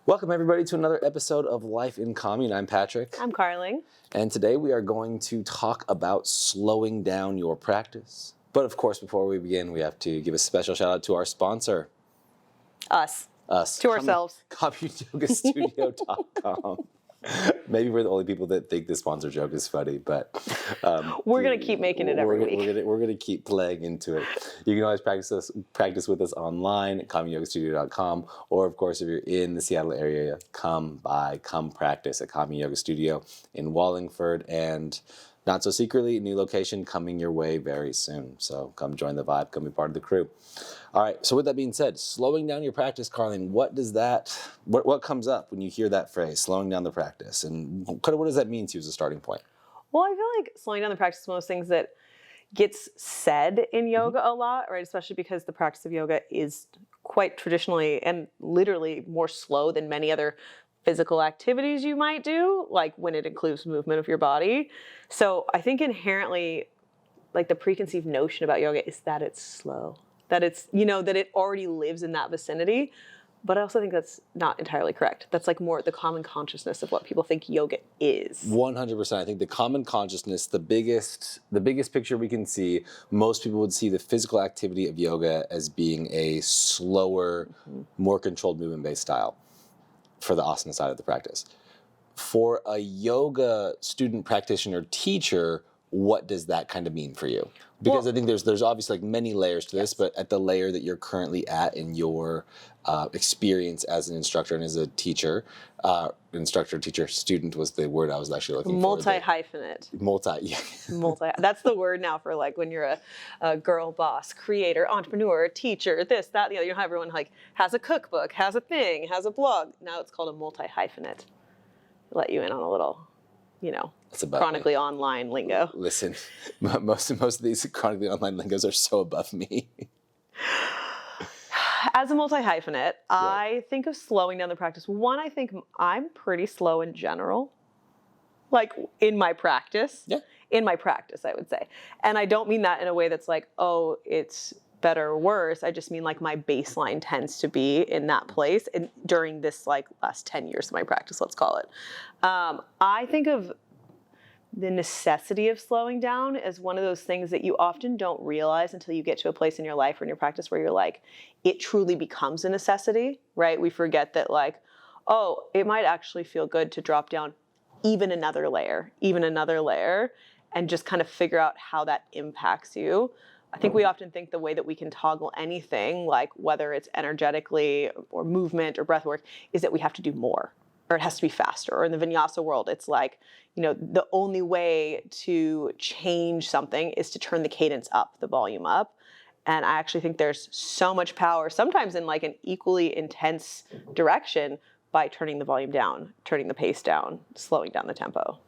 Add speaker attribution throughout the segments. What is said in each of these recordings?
Speaker 1: Welcome everybody to another episode of Life in Commune. I'm Patrick.
Speaker 2: I'm Carling.
Speaker 1: And today we are going to talk about slowing down your practice. But of course, before we begin, we have to give a special shout out to our sponsor.
Speaker 2: Us. To ourselves.
Speaker 1: CommuneYogaStudio.com. Maybe we're the only people that think the sponsor joke is funny, but
Speaker 2: we're going to keep making it every week.
Speaker 1: We're going to keep playing into it. You can always practice with us online at CommuneYogaStudio.com, or of course, if you're in the Seattle area, come practice at Commune Yoga Studio in Wallingford, and not so secretly, new location coming your way very soon. So come join the vibe, come be part of the crew. All right, so with that being said, slowing down your practice, Carling, what comes up when you hear that phrase, slowing down the practice? And kind of what does that mean to you as a starting point?
Speaker 2: Well, I feel like slowing down the practice is one of those things that gets said in yoga a lot, right? Especially because the practice of yoga is quite traditionally and literally more slow than many other physical activities you might do, like when it includes movement of your body. So I think inherently, like the preconceived notion about yoga is that it's slow, that it's, that it already lives in that vicinity. But I also think that's not entirely correct. That's like more the common consciousness of what people think yoga is. 100%.
Speaker 1: I think the common consciousness, the biggest picture we can see, most people would see the physical activity of yoga as being a slower, more controlled movement-based style for the asana side of the practice. For a yoga student, practitioner, teacher, what does that kind of mean for you? Because I think there's obviously like many layers to this, but at the layer that you're currently at in your experience as an instructor and as a teacher, teacher, student was the word I was actually looking for.
Speaker 2: Multi-hyphenate. That's the word now for like when you're a girl boss, creator, entrepreneur, teacher, this, that, the other. You know how everyone like has a cookbook, has a thing, has a blog. Now it's called a multi-hyphenate. Let you in on a little, chronically online lingo.
Speaker 1: Listen, most of these chronically online lingos are so above me.
Speaker 2: As a multi-hyphenate, I think of slowing down the practice. One, I think I'm pretty slow in general, like in my practice. Yeah. In my practice, I would say. And I don't mean that in a way that's like, oh, it's better or worse. I just mean like my baseline tends to be in that place and during this like last 10 years of my practice, let's call it. I think of the necessity of slowing down as one of those things that you often don't realize until you get to a place in your life or in your practice where you're like, it truly becomes a necessity, right? We forget that like, oh, it might actually feel good to drop down even another layer, and just kind of figure out how that impacts you. I think we often think the way that we can toggle anything, like whether it's energetically or movement or breath work, is that we have to do more or it has to be faster. Or in the vinyasa world, it's like, the only way to change something is to turn the cadence up, the volume up. And I actually think there's so much power, sometimes in like an equally intense direction, by turning the volume down, turning the pace down, slowing down the tempo.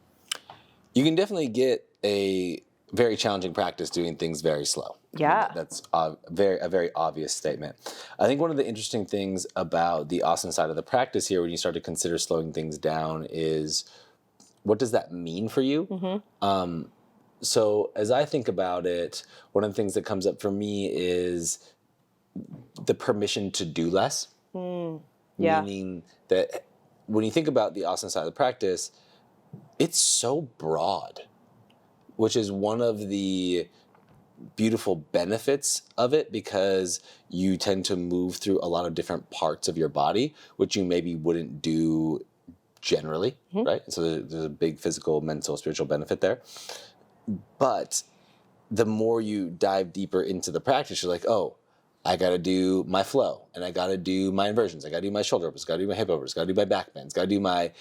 Speaker 1: You can definitely get a very challenging practice doing things very slow.
Speaker 2: Yeah.
Speaker 1: That's a very obvious statement. I think one of the interesting things about the asana side of the practice here, when you start to consider slowing things down, is what does that mean for you? Mm-hmm. So as I think about it, one of the things that comes up for me is the permission to do less. Yeah. Meaning that when you think about the asana side of the practice, it's so broad, which is one of the beautiful benefits of it, because you tend to move through a lot of different parts of your body, which you maybe wouldn't do generally, right? So there's a big physical, mental, spiritual benefit there. But the more you dive deeper into the practice, you're like, oh, I got to do my flow, and I got to do my inversions. I got to do my shoulder overs, got to do my hip overs, got to do my back bends, got to do my,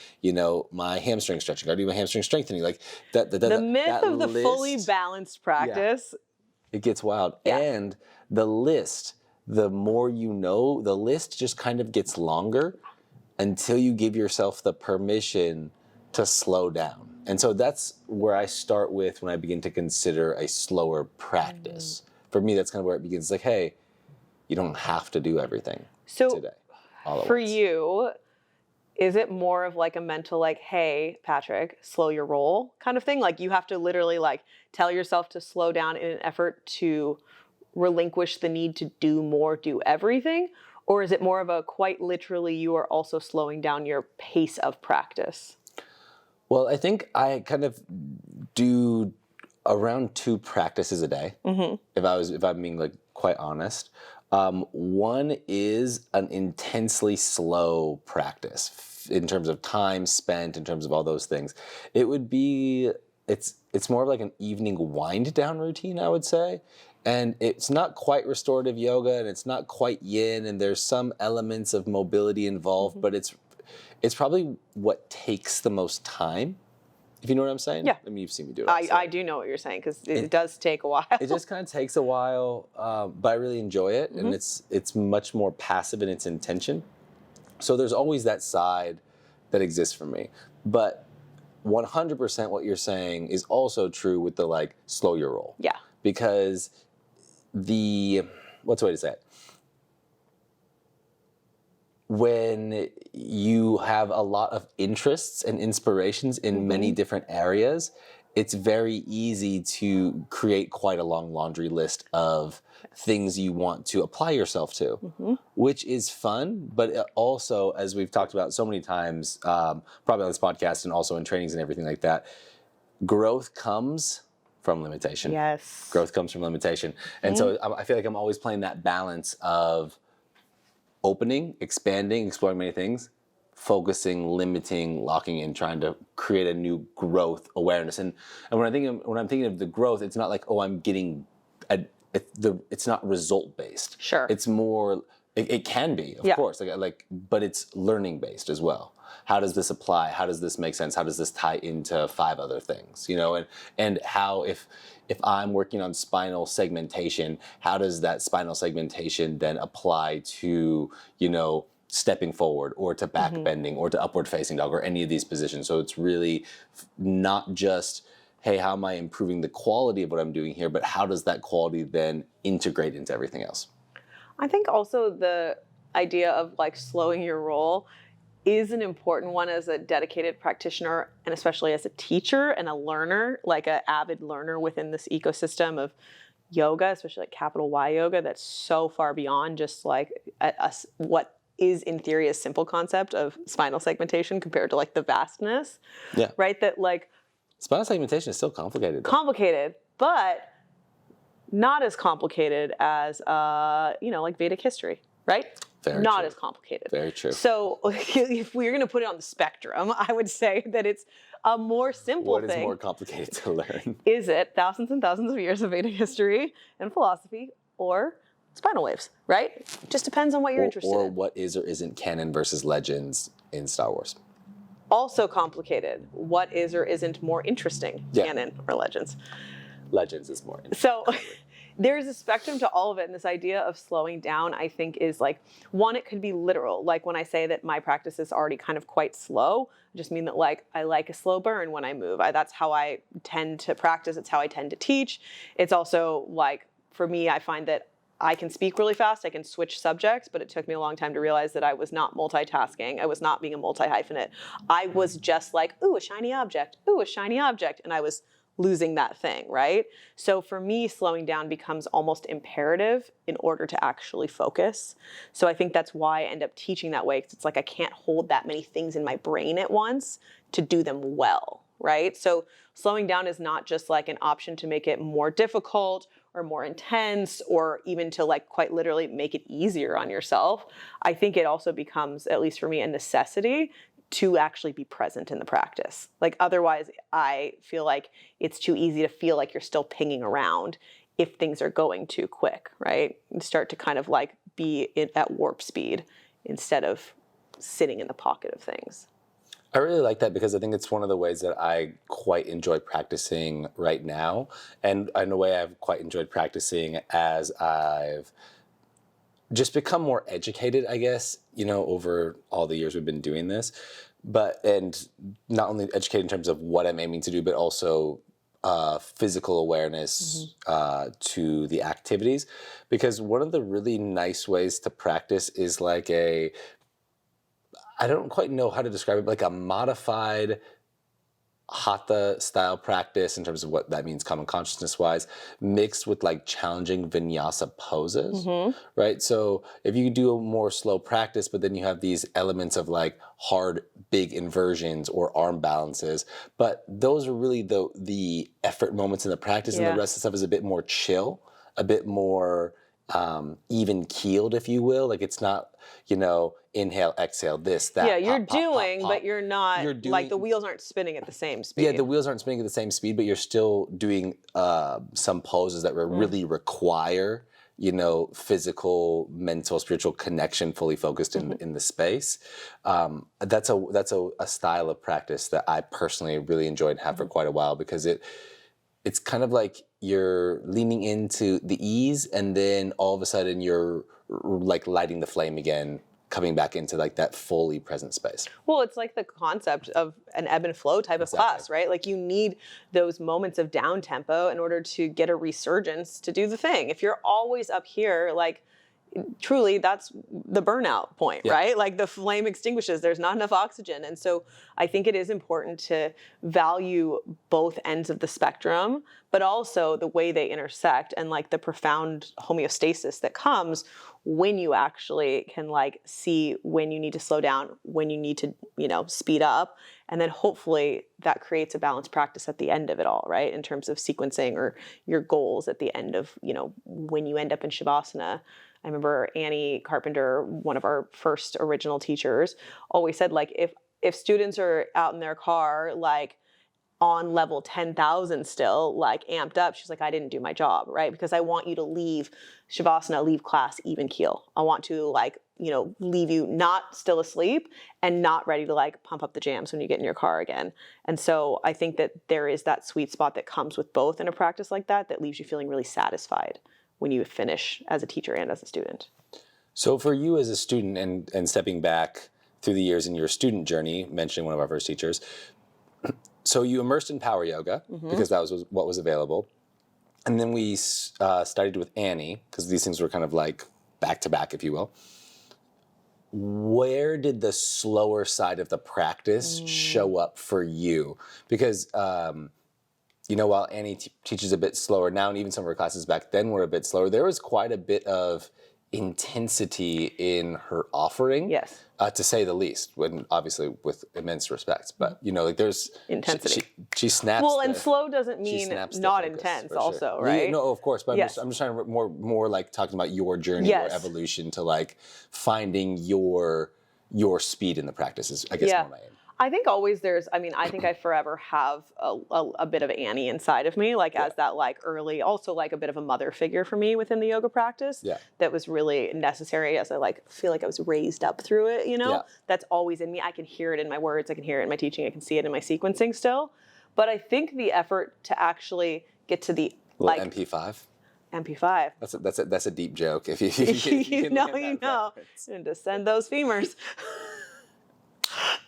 Speaker 1: my hamstring stretching, got to do my hamstring strengthening. Like the
Speaker 2: myth of the fully balanced practice.
Speaker 1: Yeah, it gets wild. Yeah. And the list, the more you know, the list just kind of gets longer until you give yourself the permission to slow down. And so that's where I start with when I begin to consider a slower practice. For me, that's kind of where it begins. It's like, hey, you don't have to do everything today. All at
Speaker 2: for
Speaker 1: once.
Speaker 2: You, is it more of like a mental like, hey, Patrick, slow your roll kind of thing? Like you have to literally like tell yourself to slow down in an effort to relinquish the need to do more, do everything? Or is it more of a quite literally you are also slowing down your pace of practice?
Speaker 1: Well, I think I kind of do around 2 practices a day. If I'm being like quite honest. One is an intensely slow practice in terms of time spent, in terms of all those things. It would be, it's more of like an evening wind down routine, I would say. And it's not quite restorative yoga, and it's not quite yin, and there's some elements of mobility involved, but it's probably what takes the most time, if you know what I'm saying.
Speaker 2: Yeah.
Speaker 1: I mean, you've seen me do it.
Speaker 2: I do know what you're saying, because it does take a while.
Speaker 1: It just kind of takes a while, but I really enjoy it, and it's much more passive in its intention. So there's always that side that exists for me. But 100% what you're saying is also true with the like slow your roll.
Speaker 2: Yeah.
Speaker 1: Because what's the way to say it? When you have a lot of interests and inspirations in many different areas, it's very easy to create quite a long laundry list of things you want to apply yourself to, which is fun, but it also, as we've talked about so many times, probably on this podcast and also in trainings and everything like that, growth comes from limitation.
Speaker 2: Yes.
Speaker 1: Growth comes from limitation. And so I feel like I'm always playing that balance of opening, expanding, exploring many things, focusing, limiting, locking in, trying to create a new growth awareness. And when I'm thinking of the growth, it's not like, oh, I'm getting it's not result based.
Speaker 2: Sure.
Speaker 1: It's more, it can be, of course, but it's learning based as well. How does this apply? How does this make sense? How does this tie into 5 other things? You know, and how if I'm working on spinal segmentation, how does that spinal segmentation then apply to, you know, stepping forward or to back bending or to upward facing dog or any of these positions? So it's really not just, hey, how am I improving the quality of what I'm doing here, but how does that quality then integrate into everything else?
Speaker 2: I think also the idea of like slowing your roll is an important one as a dedicated practitioner, and especially as a teacher and a learner, like an avid learner within this ecosystem of yoga, especially like capital Y yoga, that's so far beyond just like what is in theory a simple concept of spinal segmentation compared to like the vastness.
Speaker 1: Yeah.
Speaker 2: Right? That like
Speaker 1: spinal segmentation is still complicated.
Speaker 2: Complicated, but not as complicated as like Vedic history, right?
Speaker 1: Very
Speaker 2: not
Speaker 1: true.
Speaker 2: as complicated.
Speaker 1: Very true.
Speaker 2: So if we're going to put it on the spectrum, I would say that it's a more simple thing.
Speaker 1: What is more complicated to learn?
Speaker 2: Is it thousands and thousands of years of Vedic history and philosophy, or spinal waves, right? It just depends on what you're interested in.
Speaker 1: Or what is or isn't canon versus legends in Star Wars.
Speaker 2: Also complicated. What is or isn't more interesting, canon or legends?
Speaker 1: Legends is more interesting.
Speaker 2: So there's a spectrum to all of it. And this idea of slowing down, I think, is like, one, it could be literal. Like when I say that my practice is already kind of quite slow, I just mean that like I like a slow burn when I move. That's how I tend to practice. It's how I tend to teach. It's also like, for me, I find that I can speak really fast. I can switch subjects, but it took me a long time to realize that I was not multitasking. I was not being a multi-hyphenate. I was just like, ooh, a shiny object. Ooh, a shiny object. And I was losing that thing, right? So for me, slowing down becomes almost imperative in order to actually focus. So I think that's why I end up teaching that way, because it's like I can't hold that many things in my brain at once to do them well, right? So slowing down is not just like an option to make it more difficult or more intense, or even to like quite literally make it easier on yourself. I think it also becomes, at least for me, a necessity to actually be present in the practice. Like otherwise, I feel like it's too easy to feel like you're still pinging around if things are going too quick, right? And start to kind of like be at warp speed instead of sitting in the pocket of things.
Speaker 1: I really like that because I think it's one of the ways that I quite enjoy practicing right now. And in a way I've quite enjoyed practicing as I've just become more educated, I guess, over all the years we've been doing this. And not only educated in terms of what I'm aiming to do, but also physical awareness to the activities. Because one of the really nice ways to practice is like I don't quite know how to describe it, but like a modified hatha style practice in terms of what that means common consciousness wise, mixed with like challenging vinyasa poses, right? So if you do a more slow practice, but then you have these elements of like hard, big inversions or arm balances, but those are really the effort moments in the practice, and the rest of the stuff is a bit more chill, a bit more even keeled, if you will. Like it's not, inhale, exhale, this, that.
Speaker 2: Yeah, you're
Speaker 1: pop, pop,
Speaker 2: doing,
Speaker 1: pop.
Speaker 2: but you're not,
Speaker 1: You're doing,
Speaker 2: like the wheels aren't spinning at the same speed.
Speaker 1: Yeah, the wheels aren't spinning at the same speed, but you're still doing some poses that really require, physical, mental, spiritual connection, fully focused in the space. That's a style of practice that I personally really enjoyed and have for quite a while, because it's kind of like you're leaning into the ease, and then all of a sudden you're like lighting the flame again, coming back into like that fully present space.
Speaker 2: Well, it's like the concept of an ebb and flow type of class, right? Like you need those moments of down tempo in order to get a resurgence to do the thing. If you're always up here, like truly that's the burnout point, right? Like the flame extinguishes, there's not enough oxygen. And so I think it is important to value both ends of the spectrum, but also the way they intersect and like the profound homeostasis that comes when you actually can like see when you need to slow down, when you need to, speed up. And then hopefully that creates a balanced practice at the end of it all, right? In terms of sequencing or your goals at the end of, when you end up in Shavasana. I remember Annie Carpenter, one of our first original teachers, always said, like, if students are out in their car, like on level 10,000 still, like amped up, she's like, I didn't do my job, right? Because I want you to leave Shavasana, leave class even keel. I want to like, leave you not still asleep and not ready to like pump up the jams when you get in your car again. And so I think that there is that sweet spot that comes with both in a practice like that leaves you feeling really satisfied when you finish as a teacher and as a student.
Speaker 1: So for you as a student and stepping back through the years in your student journey, mentioning one of our first teachers, so you immersed in power yoga because that was what was available. And then we studied with Annie, because these things were kind of like back to back, if you will. Where did the slower side of the practice show up for you? Because while Annie teaches a bit slower now, and even some of her classes back then were a bit slower, there was quite a bit of intensity in her offering, to say the least, when obviously with immense respect. But, like there's
Speaker 2: intensity.
Speaker 1: She snaps.
Speaker 2: Well, and slow doesn't mean not intense also, right?
Speaker 1: Yeah, no, of course. But I'm just trying to more like talking about your journey, your evolution to like finding your speed in the practice is, I guess, more my aim.
Speaker 2: I think always I think I forever have a bit of Annie inside of me, like as that like early, also like a bit of a mother figure for me within the yoga practice that was really necessary as I like feel like I was raised up through it, that's always in me. I can hear it in my words, I can hear it in my teaching, I can see it in my sequencing still. But I think the effort to actually get to the like
Speaker 1: MP5.
Speaker 2: MP5.
Speaker 1: That's a deep joke. If you
Speaker 2: know, and to send those femurs.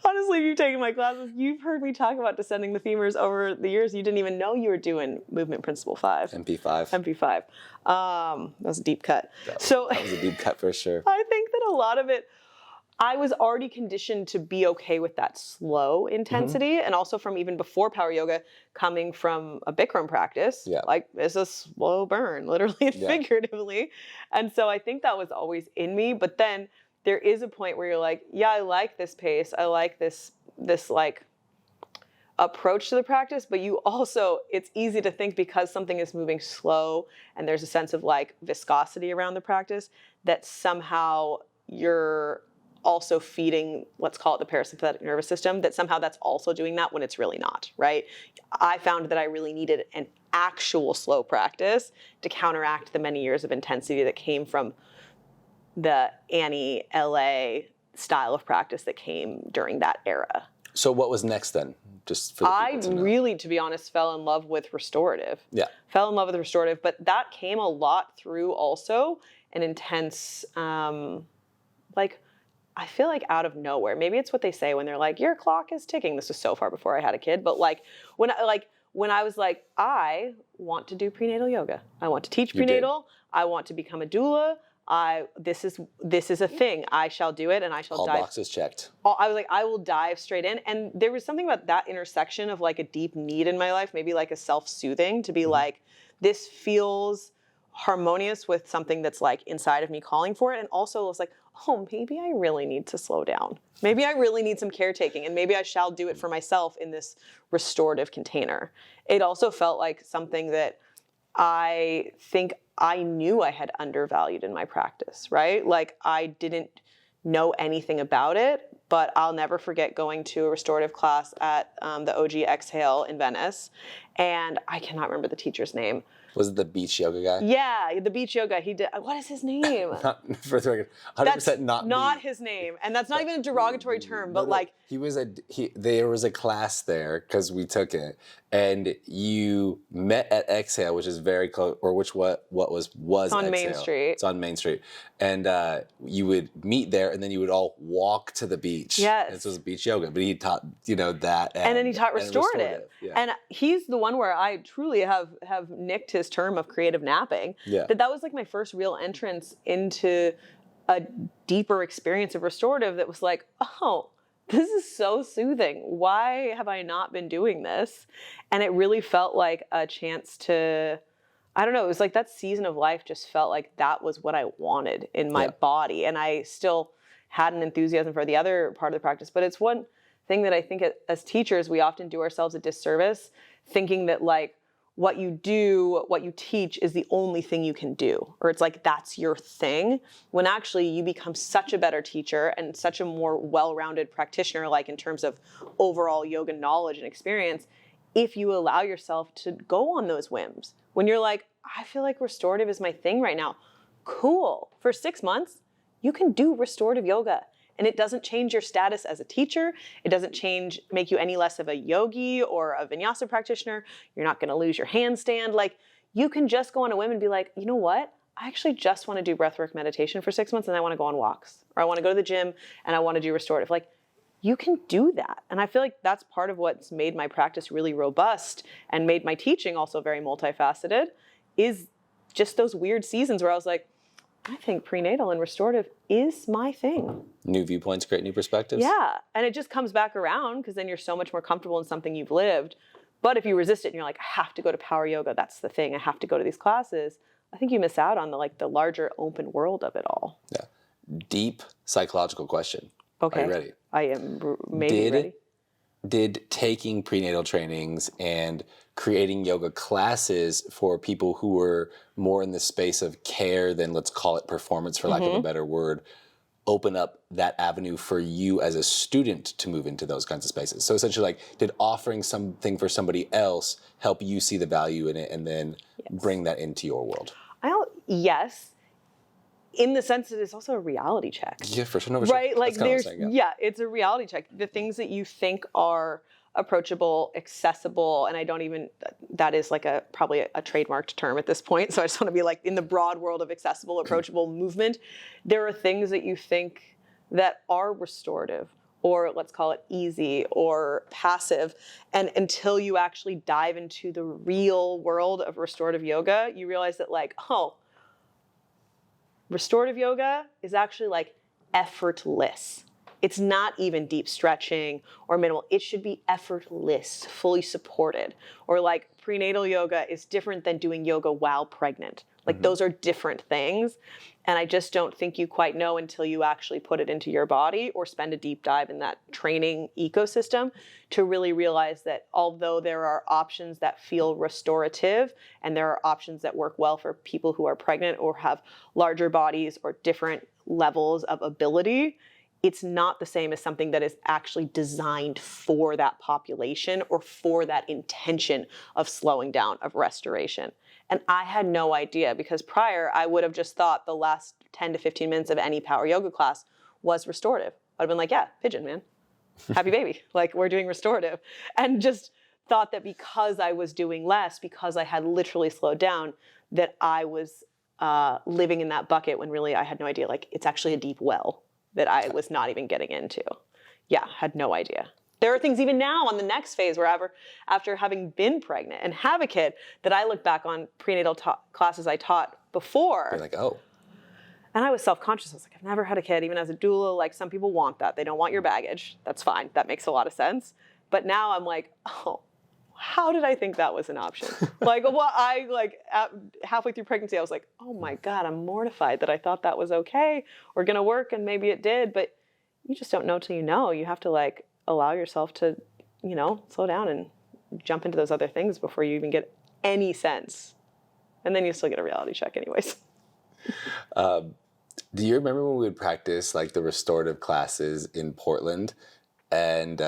Speaker 2: Honestly, if you've taken my classes, you've heard me talk about descending the femurs over the years. You didn't even know you were doing movement principle 5. MP5. That was a deep cut.
Speaker 1: That was a deep cut for sure.
Speaker 2: I think that a lot of it, I was already conditioned to be okay with that slow intensity, and also from even before power yoga, coming from a Bikram practice, like it's a slow burn, literally and figuratively. And so I think that was always in me, but then there is a point where you're like, I like this pace. I like this like approach to the practice, but you also, it's easy to think because something is moving slow and there's a sense of like viscosity around the practice that somehow you're also feeding, let's call it the parasympathetic nervous system, that somehow that's also doing that when it's really not, right? I found that I really needed an actual slow practice to counteract the many years of intensity that came from the Annie LA style of practice that came during that era.
Speaker 1: So what was next then? Just for the
Speaker 2: I really, to be honest, fell in love with restorative. Fell in love with restorative, but that came a lot through also an intense, like, I feel like out of nowhere. Maybe it's what they say when they're like, your clock is ticking. This was so far before I had a kid, but like when I was like, I want to do prenatal yoga. I want to teach prenatal. I want to become a doula. this is a thing. I shall do it, and I shall
Speaker 1: all
Speaker 2: dive.
Speaker 1: boxes checked.
Speaker 2: I was like, I will dive straight in. And there was something about that intersection of like a deep need in my life, maybe like a self-soothing, to be like, this feels harmonious with something that's like inside of me calling for it. And also it was like, oh, maybe I really need to slow down. Maybe I really need some caretaking, and maybe I shall do it for myself in this restorative container. It also felt like something that I think I knew I had undervalued in my practice, right? Like I didn't know anything about it, but I'll never forget going to a restorative class at the OG Exhale in Venice. And I cannot remember the teacher's name.
Speaker 1: Was it the beach yoga guy?
Speaker 2: Yeah, the beach yoga. He did. What is his name?
Speaker 1: Not for the record. 100%
Speaker 2: That's
Speaker 1: not
Speaker 2: his name, and that's not even a derogatory term. But like,
Speaker 1: there was a class there because we took it, and you met at Exhale, which is very close, or what was
Speaker 2: it's on
Speaker 1: Exhale.
Speaker 2: Main Street.
Speaker 1: It's on Main Street, and you would meet there, and then you would all walk to the beach.
Speaker 2: Yes,
Speaker 1: and so it was beach yoga, but he taught that,
Speaker 2: and then he taught restorative.
Speaker 1: Yeah.
Speaker 2: And he's the one where I truly have nicked his term of creative napping.
Speaker 1: Yeah,
Speaker 2: that was like my first real entrance into a deeper experience of restorative. That was like, oh, this is so soothing. Why have I not been doing this? And it really felt like a chance to, I don't know, it was like that season of life just felt like that was what I wanted in my body. And I still had an enthusiasm for the other part of the practice. But it's one thing that I think as teachers, we often do ourselves a disservice, thinking that like what you do, what you teach is the only thing you can do. Or it's like, that's your thing. When actually you become such a better teacher and such a more well-rounded practitioner, like in terms of overall yoga knowledge and experience, if you allow yourself to go on those whims. When you're like, I feel like restorative is my thing right now. Cool. For 6 months, you can do restorative yoga. And it doesn't change your status as a teacher. It doesn't make you any less of a yogi or a vinyasa practitioner. You're not going to lose your handstand. Like, you can just go on a whim and be like, you know what? I actually just want to do breathwork meditation for 6 months, and I want to go on walks. Or I want to go to the gym and I want to do restorative. Like, you can do that. And I feel like that's part of what's made my practice really robust and made my teaching also very multifaceted, is just those weird seasons where I was like, I think prenatal and restorative is my thing.
Speaker 1: New viewpoints, create new perspectives.
Speaker 2: Yeah. And it just comes back around because then you're so much more comfortable in something you've lived. But if you resist it and you're like, I have to go to power yoga, that's the thing, I have to go to these classes, I think you miss out on the larger open world of it all.
Speaker 1: Yeah. Deep psychological question.
Speaker 2: Okay.
Speaker 1: Are you ready?
Speaker 2: I am ready.
Speaker 1: Did taking prenatal trainings and creating yoga classes for people who were more in the space of care than, let's call it performance for lack of a better word, open up that avenue for you as a student to move into those kinds of spaces? So essentially, like, did offering something for somebody else help you see the value in it and then bring that into your world?
Speaker 2: Yes. In the sense that it's also a reality check.
Speaker 1: Yeah, for sure. No, for
Speaker 2: right?
Speaker 1: Sure.
Speaker 2: Like it's a reality check. The things that you think are approachable, accessible, and that is like probably a trademarked term at this point. So I just want to be like, in the broad world of accessible, approachable movement, there are things that you think that are restorative, or let's call it easy or passive. And until you actually dive into the real world of restorative yoga, you realize that like, oh, restorative yoga is actually like effortless. It's not even deep stretching or minimal. It should be effortless, fully supported. Or like prenatal yoga is different than doing yoga while pregnant. Like those are different things. And I just don't think you quite know until you actually put it into your body or spend a deep dive in that training ecosystem to really realize that although there are options that feel restorative and there are options that work well for people who are pregnant or have larger bodies or different levels of ability, it's not the same as something that is actually designed for that population or for that intention of slowing down, of restoration. And I had no idea, because prior I would have just thought the last 10 to 15 minutes of any power yoga class was restorative. I'd have been like, yeah, pigeon, man. Happy baby. Like, we're doing restorative. And just thought that because I was doing less, because I had literally slowed down, that I was living in that bucket when really I had no idea. Like, it's actually a deep well that I was not even getting into. Yeah, had no idea. There are things even now on the next phase where after having been pregnant and have a kid, that I look back on prenatal classes I taught before.
Speaker 1: You're like, oh.
Speaker 2: And I was self-conscious. I was like, I've never had a kid, even as a doula. Like, some people want that. They don't want your baggage. That's fine. That makes a lot of sense. But now I'm like, oh, how did I think that was an option? Halfway through pregnancy, I was like, oh my God, I'm mortified that I thought that was okay or gonna work, and maybe it did. But you just don't know till you know. You have to like allow yourself to, slow down and jump into those other things before you even get any sense. And then you still get a reality check anyways.
Speaker 1: Do you remember when we would practice like the restorative classes in Portland? And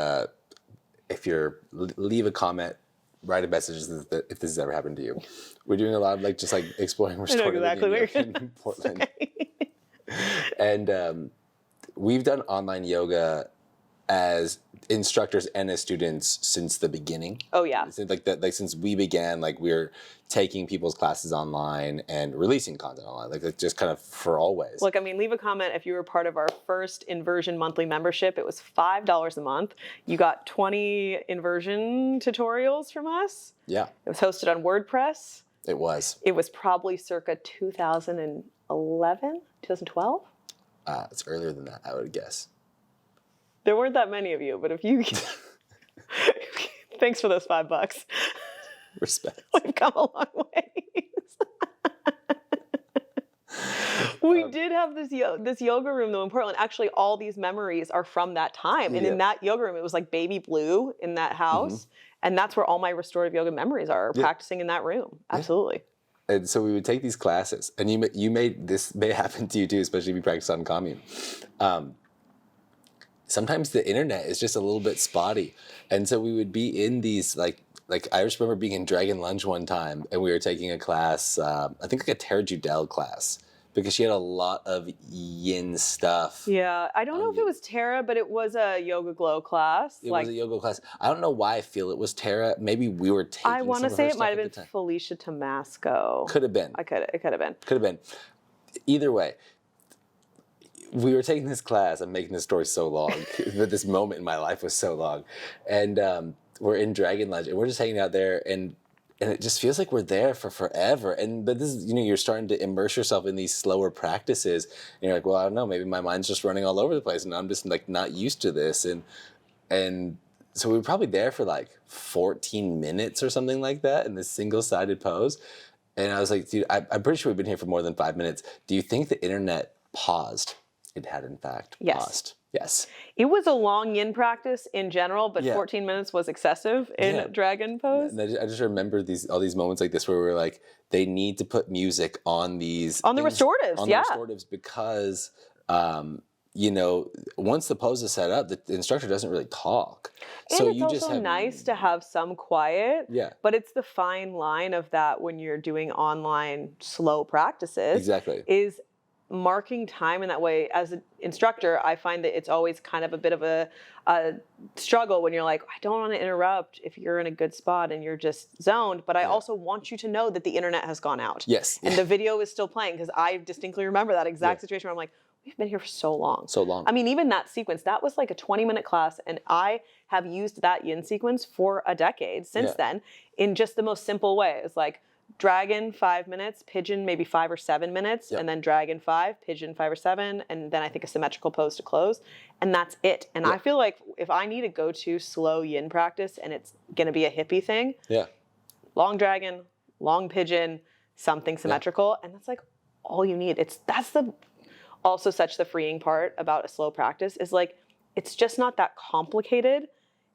Speaker 1: if you're, leave a comment, write a message if this has ever happened to you. We're doing a lot of like just like exploring restorative yoga in Portland. And we've done online yoga as instructors and as students since the beginning.
Speaker 2: Oh yeah.
Speaker 1: Since we began, like we're taking people's classes online and releasing content online, like just kind of for always.
Speaker 2: Look, I mean, leave a comment if you were part of our first inversion monthly membership. It was $5 a month. You got 20 inversion tutorials from us.
Speaker 1: Yeah.
Speaker 2: It was hosted on WordPress.
Speaker 1: It was.
Speaker 2: It was probably circa 2011, 2012.
Speaker 1: It's earlier than that, I would guess.
Speaker 2: There weren't that many of you, but if you, thanks for those $5.
Speaker 1: Respect.
Speaker 2: We've come a long way. We did have this yoga room though in Portland. Actually, all these memories are from that time. And in that yoga room, it was like baby blue in that house. Mm-hmm. And that's where all my restorative yoga memories are, practicing in that room. Absolutely. Yeah.
Speaker 1: And so we would take these classes, and you made this may happen to you too, especially if you practice on Commune. Sometimes the internet is just a little bit spotty, and so we would be in these like I just remember being in Dragon Lunch one time, and we were taking a class, I think like a Tara Judell class, because she had a lot of yin stuff.
Speaker 2: Yeah, I don't know if it was Tara, but it was a Yoga Glow class.
Speaker 1: It was a yoga class. I don't know why I feel it was Tara. Maybe we were taking.
Speaker 2: I want to say it might have been Felicia Tomasco.
Speaker 1: Could have been.
Speaker 2: It could have been.
Speaker 1: Could have been. Either way. We were taking this class. I'm making this story so long, but this moment in my life was so long. And we're in Dragon Lunch, and we're just hanging out there, and it just feels like we're there for forever. But this is, you're starting to immerse yourself in these slower practices. And you're like, well, I don't know, maybe my mind's just running all over the place, and I'm just like not used to this. And so we were probably there for like 14 minutes or something like that in this single-sided pose. And I was like, dude, I'm pretty sure we've been here for more than 5 minutes. Do you think the internet paused? It had, in fact, paused. Yes.
Speaker 2: It was a long yin practice in general, but 14 minutes was excessive in dragon pose.
Speaker 1: And I just remember all these moments like this where we were like, they need to put music on these.
Speaker 2: On the restoratives,
Speaker 1: on the restoratives, because, once the pose is set up, the instructor doesn't really talk.
Speaker 2: And so it's also nice to have some quiet.
Speaker 1: Yeah.
Speaker 2: But it's the fine line of that when you're doing online slow practices.
Speaker 1: Exactly.
Speaker 2: Is marking time in that way. As an instructor, I find that it's always kind of a bit of a struggle when you're like, I don't want to interrupt if you're in a good spot and you're just zoned, but I also want you to know that the internet has gone out.
Speaker 1: Yes.
Speaker 2: And the video is still playing, because I distinctly remember that exact situation where I'm like, we've been here for so long.
Speaker 1: So long.
Speaker 2: I mean, even that sequence, that was like a 20-minute class, and I have used that yin sequence for a decade since then in just the most simple way. It's like, dragon 5 minutes, pigeon maybe 5 or 7 minutes, and then dragon 5, pigeon 5 or 7, and then I think a symmetrical pose to close, and that's it. And I feel like if I need to go to slow yin practice and it's going to be a hippie thing, long dragon, long pigeon, something symmetrical, and that's like all you need. That's also such the freeing part about a slow practice is like, it's just not that complicated.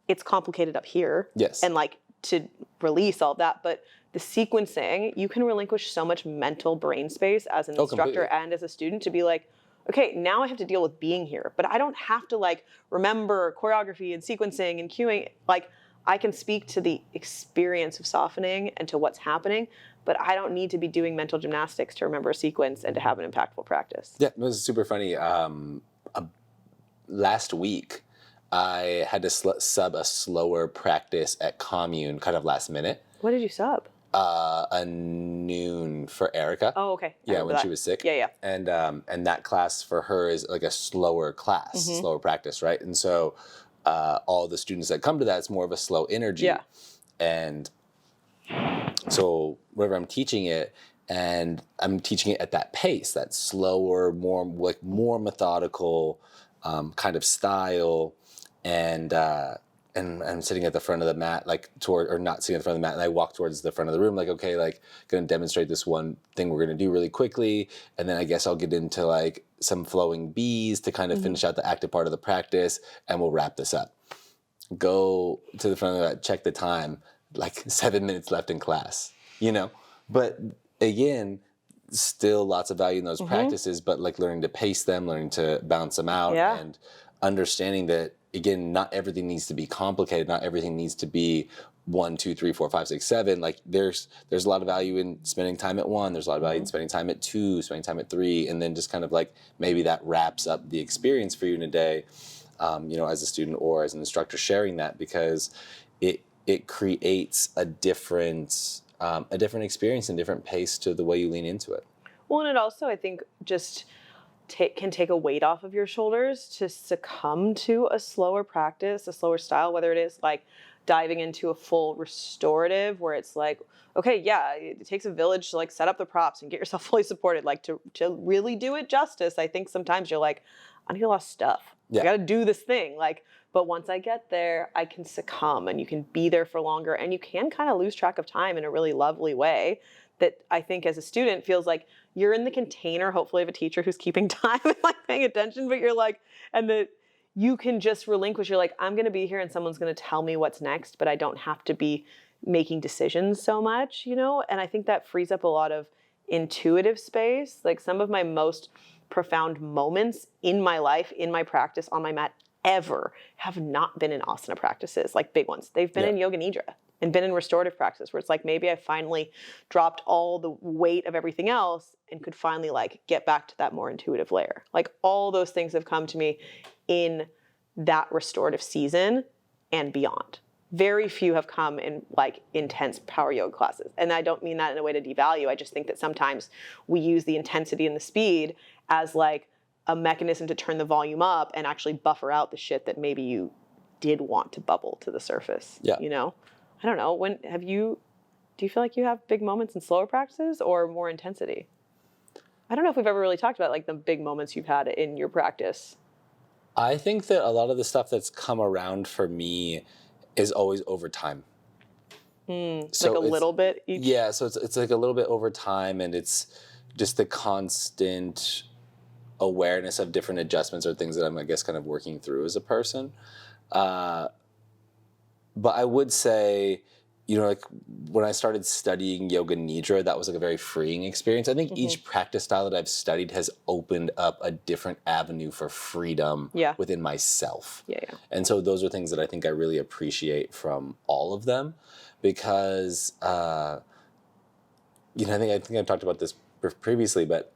Speaker 2: It's complicated up here.
Speaker 1: Yes.
Speaker 2: And like to release all that, but the sequencing, you can relinquish so much mental brain space as an instructor and as a student to be like, okay, now I have to deal with being here, but I don't have to like remember choreography and sequencing and cueing. Like, I can speak to the experience of softening and to what's happening, but I don't need to be doing mental gymnastics to remember a sequence and to have an impactful practice.
Speaker 1: Yeah, it was super funny. Last week, I had to sub a slower practice at Commune kind of last minute.
Speaker 2: What did you sub?
Speaker 1: A noon for Erica.
Speaker 2: Oh, okay.
Speaker 1: Yeah, when she was sick.
Speaker 2: Yeah.
Speaker 1: And that class for her is like a slower class, slower practice, right? And so all the students that come to that, it's more of a slow energy.
Speaker 2: Yeah.
Speaker 1: And so whenever I'm teaching it, And I'm teaching it at that pace, that slower, more methodical kind of style. And I'm sitting at the front of the mat, or not sitting at the front of the mat, and I walk towards the front of the room, okay, going to demonstrate this one thing we're going to do really quickly, and then I guess I'll get into some flowing Bs to kind of finish out the active part of the practice, and we'll wrap this up. Go to the front of that, check the time, 7 minutes left in class, But again, still lots of value in those practices, but learning to pace them, learning to balance them out, and understanding that, again, not everything needs to be complicated. Not everything needs to be 1, 2, 3, 4, 5, 6, 7. There's a lot of value in spending time at 1. There's a lot of value in spending time at 2, spending time at 3, and then just kind of maybe that wraps up the experience for you in a day, as a student or as an instructor, sharing that, because it creates a different experience and different pace to the way you lean into it.
Speaker 2: Well, and it also, I think, just can take a weight off of your shoulders to succumb to a slower practice, a slower style, whether it is diving into a full restorative where it's okay, yeah, it takes a village to set up the props and get yourself fully supported. To really do it justice, I think sometimes you're I need a lot of stuff. I got to do this thing. But once I get there, I can succumb, and you can be there for longer, and you can kind of lose track of time in a really lovely way that I think as a student feels like you're in the container, hopefully, of a teacher who's keeping time and paying attention, but you're and that you can just relinquish. You're I'm going to be here and someone's going to tell me what's next, but I don't have to be making decisions so much, And I think that frees up a lot of intuitive space. Some of my most profound moments in my life, in my practice, on my mat ever have not been in asana practices, big ones. They've been in yoga nidra and been in restorative practice where it's maybe I finally dropped all the weight of everything else and could finally get back to that more intuitive layer. All those things have come to me in that restorative season and beyond. Very few have come in intense power yoga classes. And I don't mean that in a way to devalue. I just think that sometimes we use the intensity and the speed as a mechanism to turn the volume up and actually buffer out the shit that maybe you did want to bubble to the surface.
Speaker 1: Yeah.
Speaker 2: I don't know. Do you feel like you have big moments in slower practices or more intensity? I don't know if we've ever really talked about the big moments you've had in your practice.
Speaker 1: I think that a lot of the stuff that's come around for me is always over time.
Speaker 2: So a little bit each?
Speaker 1: Yeah, so it's a little bit over time, and it's just the constant awareness of different adjustments or things that I'm, I guess, kind of working through as a person. But I would say, when I started studying yoga nidra, that was a very freeing experience. I think each practice style that I've studied has opened up a different avenue for freedom within myself.
Speaker 2: Yeah.
Speaker 1: And so those are things that I think I really appreciate from all of them, because I think I've talked about this previously, but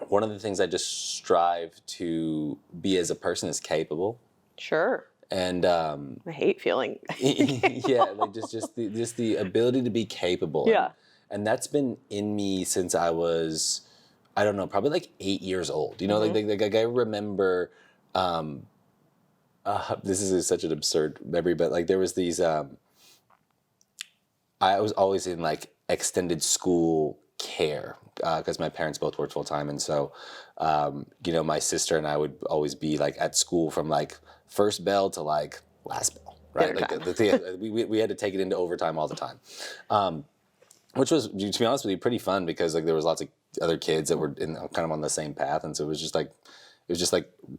Speaker 1: one of the things I just strive to be as a person is capable.
Speaker 2: Sure.
Speaker 1: And
Speaker 2: I hate feeling
Speaker 1: just the ability to be capable.
Speaker 2: Yeah.
Speaker 1: And that's been in me since I was, I don't know, probably 8 years old. I remember this is such an absurd memory, but there was these I was always in extended school care because my parents both worked full time, and so my sister and I would always be at school from first bell to last bell, right? We had to take it into overtime all the time, which was, to be honest with you, pretty fun because there was lots of other kids that were kind of on the same path, and so it was just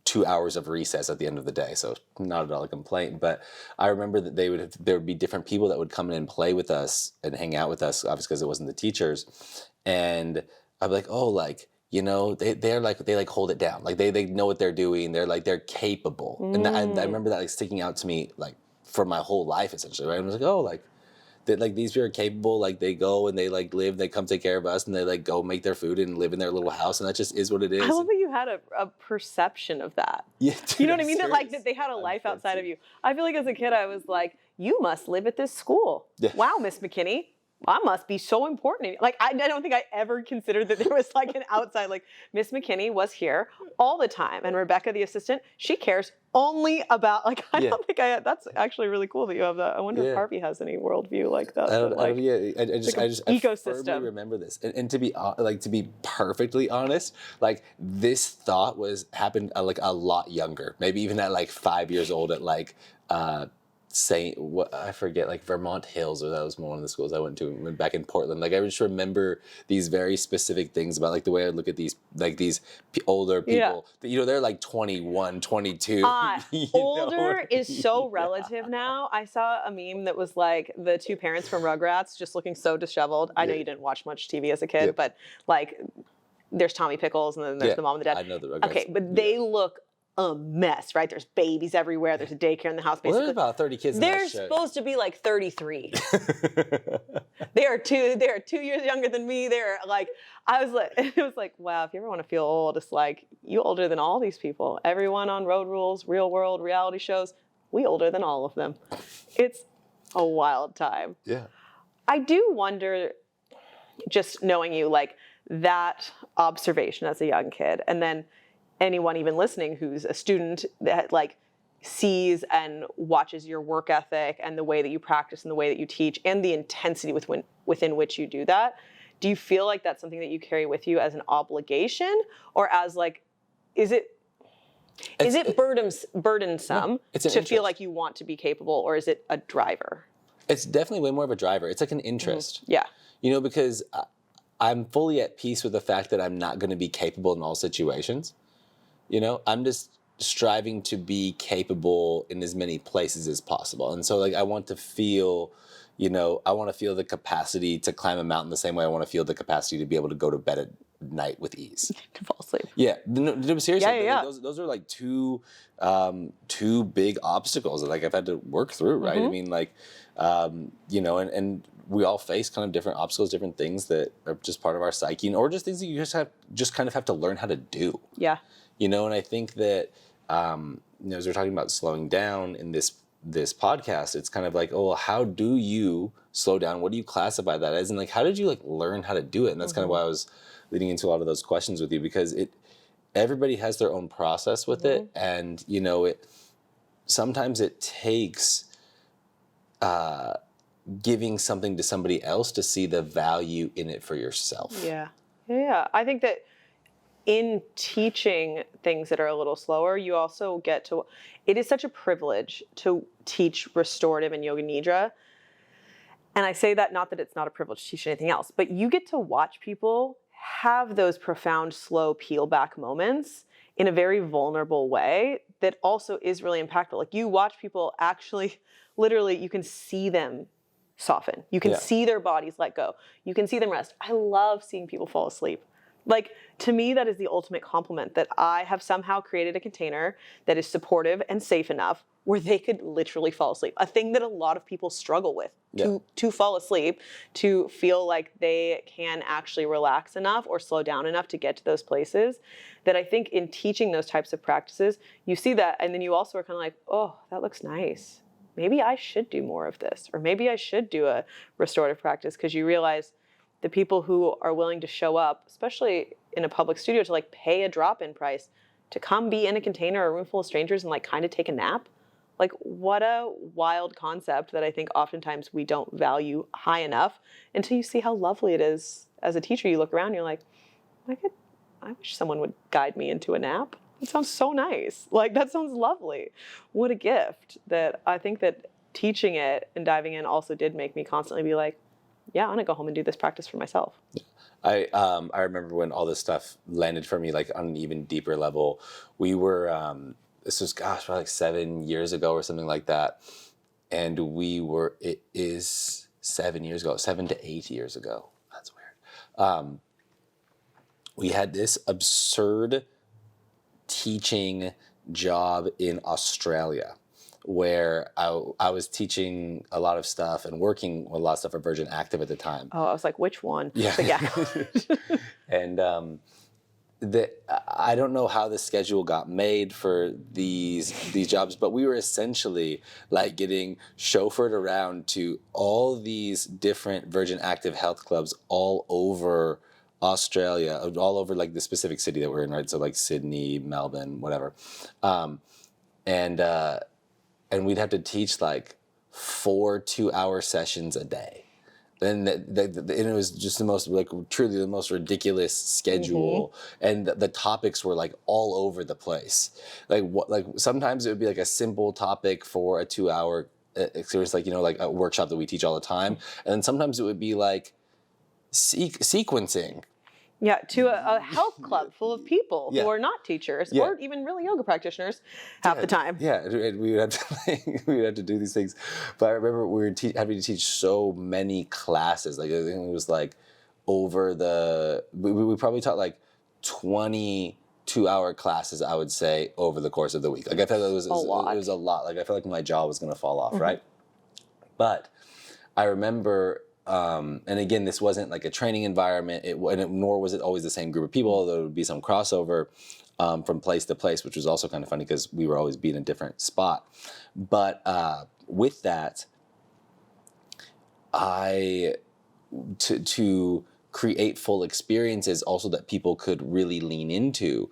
Speaker 1: 2 hours of recess at the end of the day, so not at all a complaint. But I remember that there would be different people that would come in and play with us and hang out with us, obviously because it wasn't the teachers, and I'd be they hold it down, they know what they're doing, they're capable, and I remember that sticking out to me for my whole life essentially, right? I was that these people are capable, they go and they live, they come take care of us, and they go make their food and live in their little house, and that just is what it is.
Speaker 2: I love that you had a perception of that.
Speaker 1: Yeah, dude,
Speaker 2: you know what I mean? That they had a life outside of you. I feel as a kid I was you must live at this school. Yeah. Wow, Miss McKinney. I must be so important. Like, I don't think I ever considered that there was like an outside, like Miss McKinney was here all the time. And Rebecca, the assistant, she cares only about, like, I don't think that's actually really cool that you have that. I wonder if Harvey has any worldview like that.
Speaker 1: I firmly remember this. And to be perfectly honest, like this thought happened like a lot younger, maybe even at like 5 years old at like, I forget, like Vermont Hills, or that was one of the schools I went to back in Portland. Like I just remember these very specific things about like the way I look at these older people. You know, they're like 21, 22.
Speaker 2: Older is so relative now. I saw a meme that was like the two parents from Rugrats just looking so disheveled. I know you didn't watch much TV as a kid, but like there's Tommy Pickles and then there's the mom and the dad.
Speaker 1: I know the Rugrats.
Speaker 2: Okay, but they look a mess, right? There's babies everywhere. There's a daycare in the house. Basically,
Speaker 1: there's about 30 kids.
Speaker 2: They're supposed to be like 33. They are 2 years younger than me. They're like, it was like, wow. If you ever want to feel old, it's like you older than all these people. Everyone on Road Rules, Real World, reality shows. We older than all of them. It's a wild time.
Speaker 1: Yeah.
Speaker 2: I do wonder, just knowing you, like that observation as a young kid, and then anyone even listening who's a student that like sees and watches your work ethic and the way that you practice and the way that you teach and the intensity within which you do that. Do you feel like that's something that you carry with you as an obligation, or as like, is it burdensome to feel like you want to be capable, or is it a driver?
Speaker 1: It's definitely way more of a driver. It's like an interest.
Speaker 2: Mm-hmm. Yeah.
Speaker 1: You know, because I'm fully at peace with the fact that I'm not going to be capable in all situations. You know, I'm just striving to be capable in as many places as possible. And so like I want to feel, I want to feel the capacity to climb a mountain the same way I want to feel the capacity to be able to go to bed at night with ease.
Speaker 2: To fall asleep.
Speaker 1: Yeah. No, seriously.
Speaker 2: Yeah.
Speaker 1: Those are like two big obstacles that like I've had to work through, right?
Speaker 2: Mm-hmm.
Speaker 1: I mean, like, and we all face kind of different obstacles, different things that are just part of our psyche, or just things that you just kind of have to learn how to do.
Speaker 2: Yeah.
Speaker 1: And I think that, as we're talking about slowing down in this podcast, it's kind of like, oh, well, how do you slow down? What do you classify that as? And like, how did you like learn how to do it? And that's kind of why I was leading into a lot of those questions with you, because everybody has their own process with it. And, sometimes it takes, giving something to somebody else to see the value in it for yourself.
Speaker 2: Yeah. I think that in teaching things that are a little slower, you also get to, it is such a privilege to teach restorative and yoga nidra. And I say that not that it's not a privilege to teach anything else, but you get to watch people have those profound, slow peel back moments in a very vulnerable way that also is really impactful. Like you watch people actually, literally, you can see them soften. You can see their bodies let go. You can see them rest. I love seeing people fall asleep. Like, to me, that is the ultimate compliment, that I have somehow created a container that is supportive and safe enough where they could literally fall asleep. A thing that a lot of people struggle with, to fall asleep, to feel like they can actually relax enough or slow down enough to get to those places. That I think in teaching those types of practices, you see that, and then you also are kind of like, oh, that looks nice. Maybe I should do more of this, or maybe I should do a restorative practice, because you realize the people who are willing to show up, especially in a public studio, to like pay a drop-in price to come be in a container or a room full of strangers and like kind of take a nap. Like, what a wild concept that I think oftentimes we don't value high enough until you see how lovely it is. As a teacher, you look around and you're like, I wish someone would guide me into a nap. It sounds so nice. Like, that sounds lovely. What a gift. That I think that teaching it and diving in also did make me constantly be like, yeah, I'm gonna go home and do this practice for myself.
Speaker 1: I remember when all this stuff landed for me, like on an even deeper level. We were, this was, probably like 7 years ago or something like that. And it is 7 years ago, 7 to 8 years ago. That's weird. We had this absurd teaching job in Australia, where I was teaching a lot of stuff and working with a lot of stuff for Virgin Active at the time.
Speaker 2: Oh, I was like, which one?
Speaker 1: Yeah.
Speaker 2: But yeah.
Speaker 1: And I don't know how the schedule got made for these jobs, but we were essentially like getting chauffeured around to all these different Virgin Active Health clubs all over Australia, all over like the specific city that we're in, right? So like Sydney, Melbourne, whatever, and we'd have to teach like 4 2-hour sessions a day. And it was just the most, like, truly the most ridiculous schedule, and the topics were like all over the place. Like sometimes it would be like a simple topic for a 2-hour experience, like like a workshop that we teach all the time, and then sometimes it would be like sequencing.
Speaker 2: Yeah, to a health club full of people who are not teachers or even really yoga practitioners half the time.
Speaker 1: Yeah, we would have to we would have to do these things. But I remember we were having to teach so many classes. Like I think it was like over we probably taught like 20 2-hour classes, I would say, over the course of the week. Like I felt it was a lot. Like I felt like my jaw was going to fall off, right? But I remember. And again, this wasn't like a training environment, nor was it always the same group of people, although there would be some crossover from place to place, which was also kind of funny because we were always being in a different spot. But with that, to create full experiences also that people could really lean into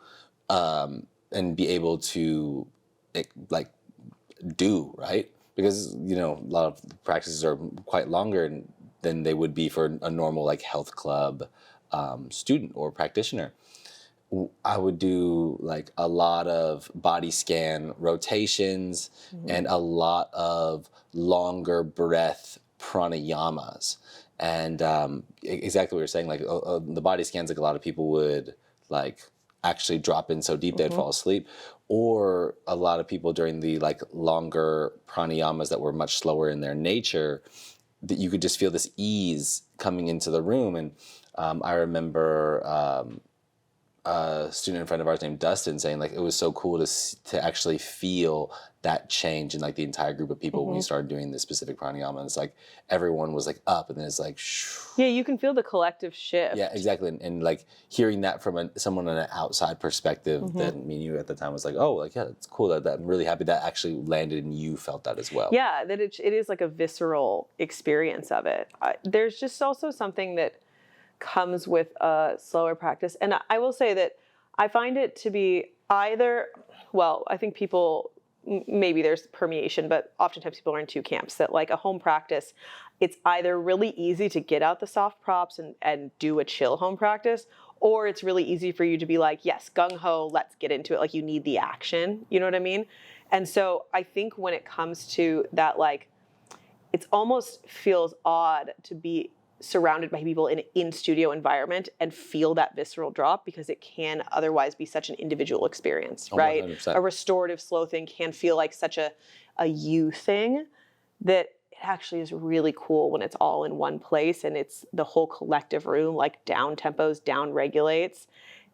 Speaker 1: and be able to like do, right? Because, a lot of practices are quite longer than they would be for a normal like health club student or practitioner. I would do like a lot of body scan rotations and a lot of longer breath pranayamas. And exactly what you're saying, like the body scans, like a lot of people would like actually drop in so deep they'd fall asleep, or a lot of people during the like longer pranayamas that were much slower in their nature, that you could just feel this ease coming into the room. And I remember a student friend of ours named Dustin saying like it was so cool to actually feel that change in like the entire group of people when you started doing this specific pranayama. And it's like everyone was like up, and then it's like
Speaker 2: yeah, you can feel the collective shift.
Speaker 1: Yeah, exactly. And like hearing that from someone on an outside perspective that me and you at the time was like, oh, like, yeah, it's cool that I'm really happy that actually landed and you felt that as well.
Speaker 2: Yeah, that it is like a visceral experience of it. There's just also something that comes with a slower practice. And I will say that I find it to be either, well, I think people, maybe there's permeation, but oftentimes people are in two camps. That like a home practice, it's either really easy to get out the soft props and do a chill home practice, or it's really easy for you to be like, yes, gung-ho, let's get into it. Like you need the action, you know what I mean? And so I think when it comes to that, like, it almost feels odd to be surrounded by people in an in-studio environment and feel that visceral drop, because it can otherwise be such an individual experience, right?
Speaker 1: 100%.
Speaker 2: A restorative slow thing can feel like such a you thing, that it actually is really cool when it's all in one place and it's the whole collective room, like down tempos, down regulates,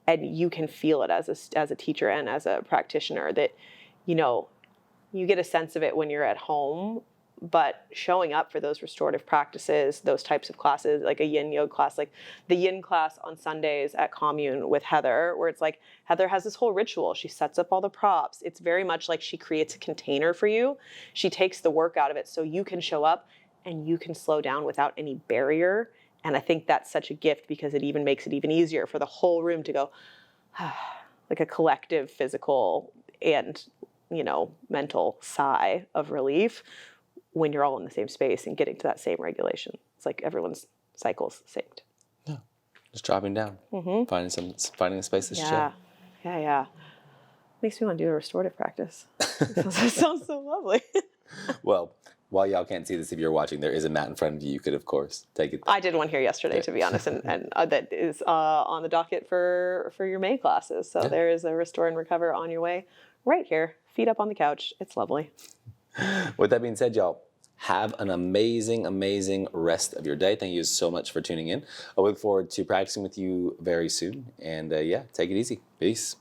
Speaker 2: and you can feel it as a teacher and as a practitioner, that, you get a sense of it when you're at home. But showing up for those restorative practices, those types of classes, like a yin yoga class, like the yin class on Sundays at Commune with Heather, where it's like Heather has this whole ritual. She sets up all the props. It's very much like she creates a container for you. She takes the work out of it so you can show up and you can slow down without any barrier. And I think that's such a gift, because it even makes it even easier for the whole room to go, like a collective physical and, mental sigh of relief when you're all in the same space and getting to that same regulation. It's like everyone's cycles synced.
Speaker 1: Yeah, just dropping down, finding a space to chill.
Speaker 2: Yeah. Makes me want to do a restorative practice. That sounds so lovely.
Speaker 1: Well, while y'all can't see this if you're watching, there is a mat in front of you. You could, of course, take it.
Speaker 2: I did one here yesterday, to be honest, and that is on the docket for your May classes. So there is a Restore and Recover on your way right here. Feet up on the couch. It's lovely.
Speaker 1: With that being said, y'all, have an amazing, amazing rest of your day. Thank you so much for tuning in. I look forward to practicing with you very soon. And take it easy. Peace.